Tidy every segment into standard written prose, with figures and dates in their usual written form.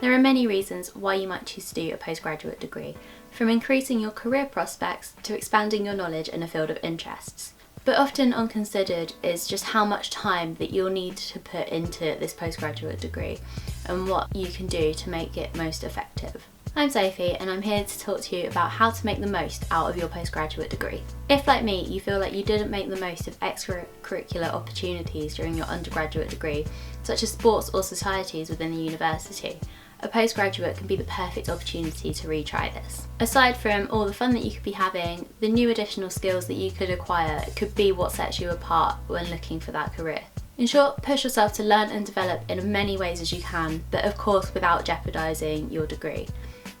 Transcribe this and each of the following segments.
There are many reasons why you might choose to do a postgraduate degree, from increasing your career prospects to expanding your knowledge in a field of interests. But often unconsidered is just how much time that you'll need to put into this postgraduate degree and what you can do to make it most effective. I'm Sophie and I'm here to talk to you about how to make the most out of your postgraduate degree. If, like me, you feel like you didn't make the most of extracurricular opportunities during your undergraduate degree, such as sports or societies within the university, a postgraduate can be the perfect opportunity to retry this. Aside from all the fun that you could be having, the new additional skills that you could acquire could be what sets you apart when looking for that career. In short, push yourself to learn and develop in as many ways as you can, but of course without jeopardising your degree.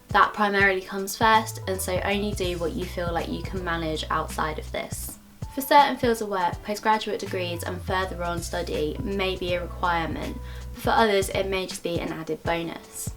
That primarily comes first, and so only do what you feel like you can manage outside of this. For certain fields of work, postgraduate degrees and further on study may be a requirement, but for others it may just be an added bonus.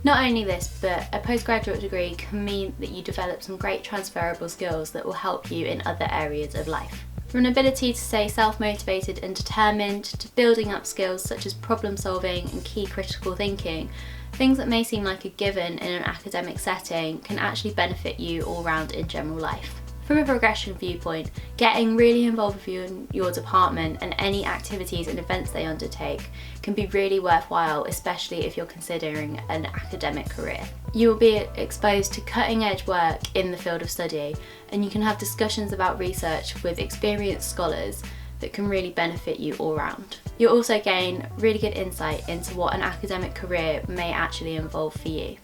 Not only this, but a postgraduate degree can mean that you develop some great transferable skills that will help you in other areas of life. From an ability to stay self-motivated and determined, to building up skills such as problem solving and key critical thinking, things that may seem like a given in an academic setting can actually benefit you all round in general life. From a progression viewpoint, getting really involved with your department and any activities and events they undertake can be really worthwhile, especially if you're considering an academic career. You will be exposed to cutting-edge work in the field of study, and you can have discussions about research with experienced scholars that can really benefit you all round. You'll also gain really good insight into what an academic career may actually involve for you.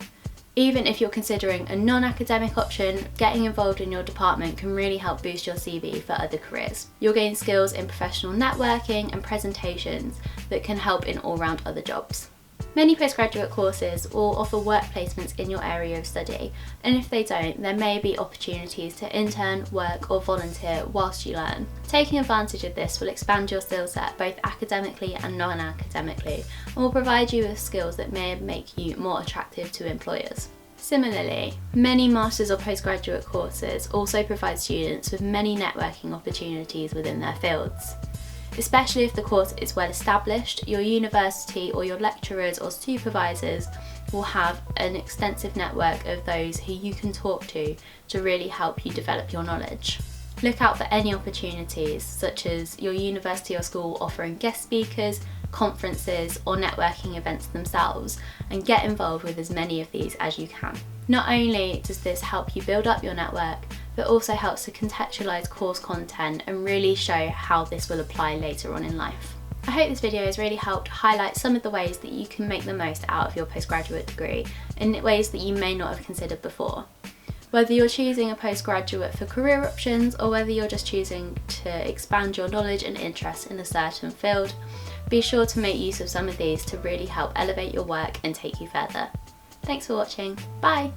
Even if you're considering a non-academic option, getting involved in your department can really help boost your CV for other careers. You'll gain skills in professional networking and presentations that can help in all-round other jobs. Many postgraduate courses will offer work placements in your area of study, and if they don't, there may be opportunities to intern, work or volunteer whilst you learn. Taking advantage of this will expand your skill set both academically and non-academically, and will provide you with skills that may make you more attractive to employers. Similarly, many masters or postgraduate courses also provide students with many networking opportunities within their fields. Especially if the course is well established, your university or your lecturers or supervisors will have an extensive network of those who you can talk to really help you develop your knowledge. Look out for any opportunities, such as your university or school offering guest speakers, conferences or networking events themselves, and get involved with as many of these as you can. Not only does this help you build up your network, but also helps to contextualise course content and really show how this will apply later on in life. I hope this video has really helped highlight some of the ways that you can make the most out of your postgraduate degree in ways that you may not have considered before. Whether you're choosing a postgraduate for career options or whether you're just choosing to expand your knowledge and interest in a certain field, be sure to make use of some of these to really help elevate your work and take you further. Thanks for watching. Bye!